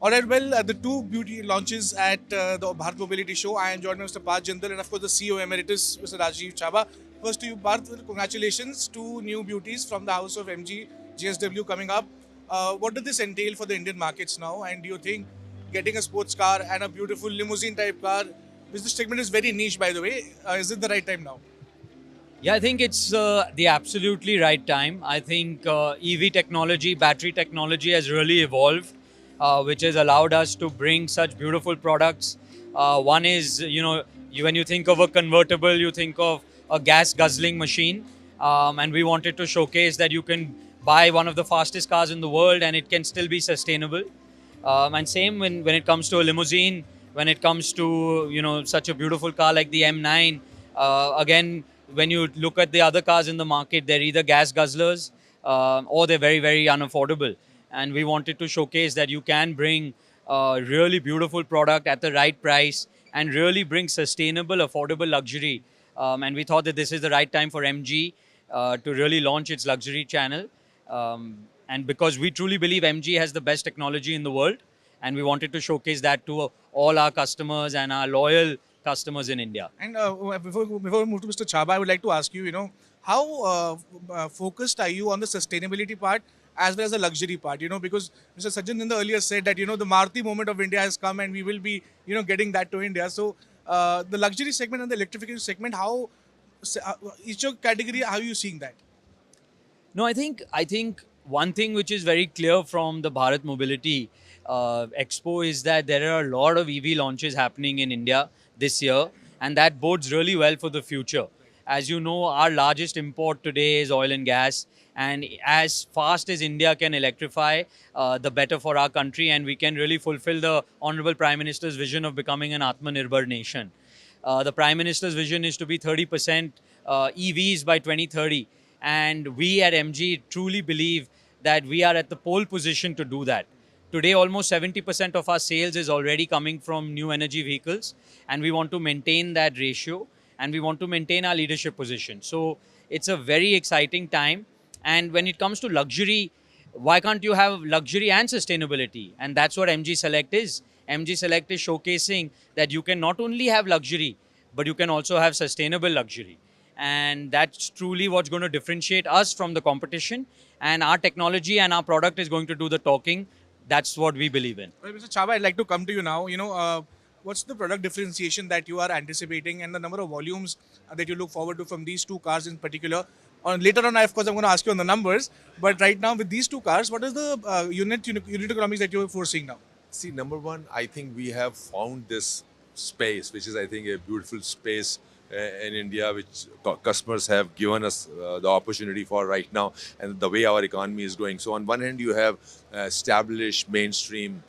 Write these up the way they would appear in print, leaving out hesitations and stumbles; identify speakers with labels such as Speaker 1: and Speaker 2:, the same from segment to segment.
Speaker 1: Alright, well, the two beauty launches at the Bharat Mobility Show. I am joined by Mr. Parth Jindal and, of course, the CEO Emeritus, Mr. Rajiv Chaba. First to you, Parth, congratulations. Two new beauties from the house of MG, JSW coming up. What does this entail for the Indian markets now? And do you think getting a sports car and a beautiful limousine type car, this segment is very niche, by the way, is it the right time now?
Speaker 2: Yeah, I think it's the absolutely right time. I think EV technology, battery technology has really evolved, which has allowed us to bring such beautiful products. One is, when you think of a convertible, you think of a gas guzzling machine. And we wanted to showcase that you can buy one of the fastest cars in the world and it can still be sustainable. And same when it comes to a limousine, when it comes to such a beautiful car like the M9. Again, when you look at the other cars in the market, they're either gas guzzlers or they're very very unaffordable. And we wanted to showcase that you can bring a really beautiful product at the right price and really bring sustainable, affordable luxury. And we thought that this is the right time for MG to really launch its luxury channel. And because we truly believe MG has the best technology in the world, and we wanted to showcase that to all our customers and our loyal customers in India.
Speaker 1: And before we move to Mr. Chaba, I would like to ask you, how focused are you on the sustainability part as well as the luxury part? Because Mr. Sajjan Nanda earlier said that, the Maruti moment of India has come and we will be, getting that to India. So the luxury segment and the electrification segment, how each of category, how are you seeing that?
Speaker 2: No, I think one thing which is very clear from the Bharat Mobility Expo is that there are a lot of EV launches happening in India this year, and that bodes really well for the future. As you know, our largest import today is oil and gas, and as fast as India can electrify, the better for our country, and we can really fulfill the Honorable Prime Minister's vision of becoming an Atmanirbhar nation. The Prime Minister's vision is to be 30% EVs by 2030. And we at MG truly believe that we are at the pole position to do that. Today, almost 70% of our sales is already coming from new energy vehicles. And we want to maintain that ratio and we want to maintain our leadership position. So it's a very exciting time. And when it comes to luxury, why can't you have luxury and sustainability? And that's what MG Select is. MG Select is showcasing that you can not only have luxury, but you can also have sustainable luxury. And that's truly what's going to differentiate us from the competition. And our technology and our product is going to do the talking. That's what we believe in.
Speaker 1: Well, Mr. Chaba, I'd like to come to you now. What's the product differentiation that you are anticipating and the number of volumes that you look forward to from these two cars in particular? Later on, of course, I'm going to ask you on the numbers. But right now, with these two cars, what is the unit economics that you're foreseeing now?
Speaker 3: See, number one, I think we have found this space, which is, I think, a beautiful space in India, which customers have given us the opportunity for right now, and the way our economy is going. So, on one hand, you have established mainstream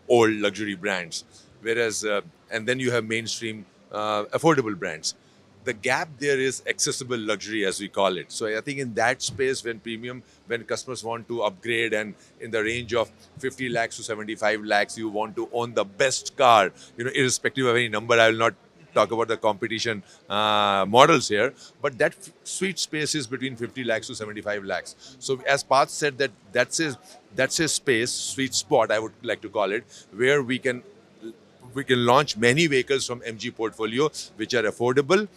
Speaker 3: old luxury brands, whereas, and then you have mainstream affordable brands. The gap there is accessible luxury, as we call it. So I think in that space, when customers want to upgrade and in the range of 50 lakhs to 75 lakhs, you want to own the best car, irrespective of any number. I will not talk about the competition models here, but that sweet space is between 50 lakhs to 75 lakhs. So as Parth said, that's a space, sweet spot, I would like to call it, where we can launch many vehicles from MG portfolio which are affordable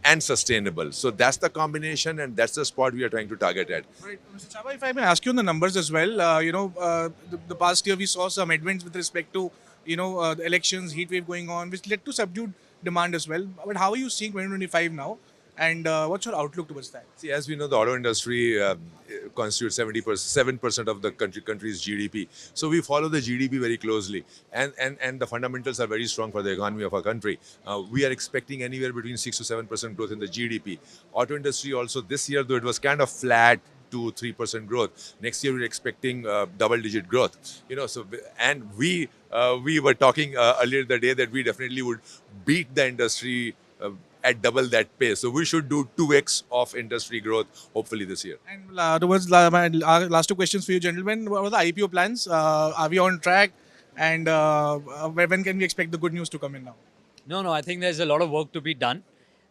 Speaker 3: and sustainable. So that's the combination and that's the spot we are trying to target at.
Speaker 1: Right. Mr. Chaba, if I may ask you on the numbers as well, the past year we saw some headwinds with respect to, the elections, heat wave going on, which led to subdued demand as well. But how are you seeing 2025 now? And what's your outlook towards that?
Speaker 3: See, as we know, the auto industry constitutes 7% of the country's GDP. So we follow the GDP very closely, and the fundamentals are very strong for the economy of our country. We are expecting anywhere between 6 to 7% growth in the GDP. Auto industry also this year, though it was kind of flat, 2-3% growth. Next year we're expecting double-digit growth. And we were talking earlier the day that we definitely would beat the industry at double that pace. So we should do 2x of industry growth, hopefully this year.
Speaker 1: And towards my last two questions for you, gentlemen. What are the IPO plans? Are we on track? And when can we expect the good news to come in now?
Speaker 2: No, I think there's a lot of work to be done.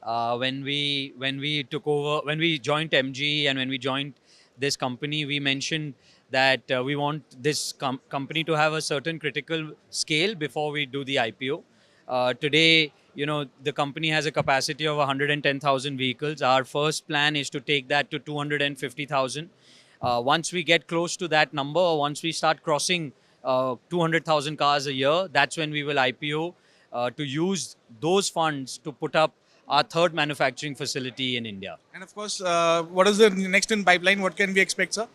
Speaker 2: When we took over, when we joined MG and when we joined this company, we mentioned that we want this company to have a certain critical scale before we do the IPO. Today, the company has a capacity of 110,000 vehicles. Our first plan is to take that to 250,000. Once we get close to that number, or once we start crossing 200,000 cars a year, that's when we will IPO to use those funds to put up our third manufacturing facility in India.
Speaker 1: And of course, what is the next in pipeline? What can we expect, sir?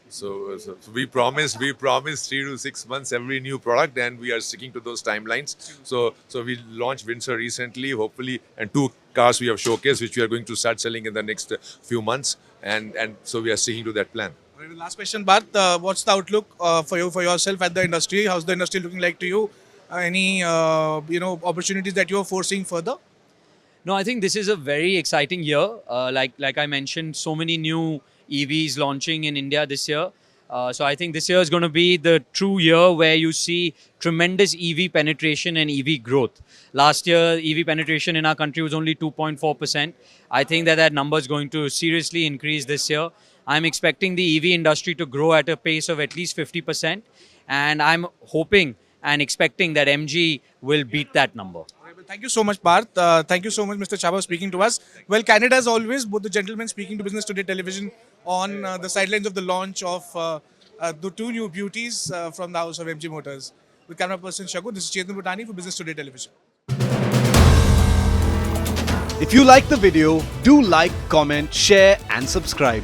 Speaker 3: So we promise 3 to 6 months every new product, and we are sticking to those timelines. So we launched Windsor recently, hopefully, and 2 cars we have showcased, which we are going to start selling in the next few months, and so we are sticking to that plan.
Speaker 1: Alright, last question, Bharat. What's the outlook for yourself at the industry? How's the industry looking like to you? Any opportunities that you are foreseeing further?
Speaker 2: No, I think this is a very exciting year. Like I mentioned, so many new EVs launching in India this year. So I think this year is going to be the true year where you see tremendous EV penetration and EV growth. Last year, EV penetration in our country was only 2.4%. I think that number is going to seriously increase this year. I'm expecting the EV industry to grow at a pace of at least 50%. And I'm hoping and expecting that MG will beat that number.
Speaker 1: Well, thank you so much, Parth. Thank you so much, Mr. Chaba, speaking to us. Well, Canada, as always, both the gentlemen speaking to Business Today Television on the sidelines of the launch of the 2 new beauties from the house of MG Motors. With camera person Shagun, this is Chetan Bhutani for Business Today Television.
Speaker 4: If you like the video, do like, comment, share and subscribe.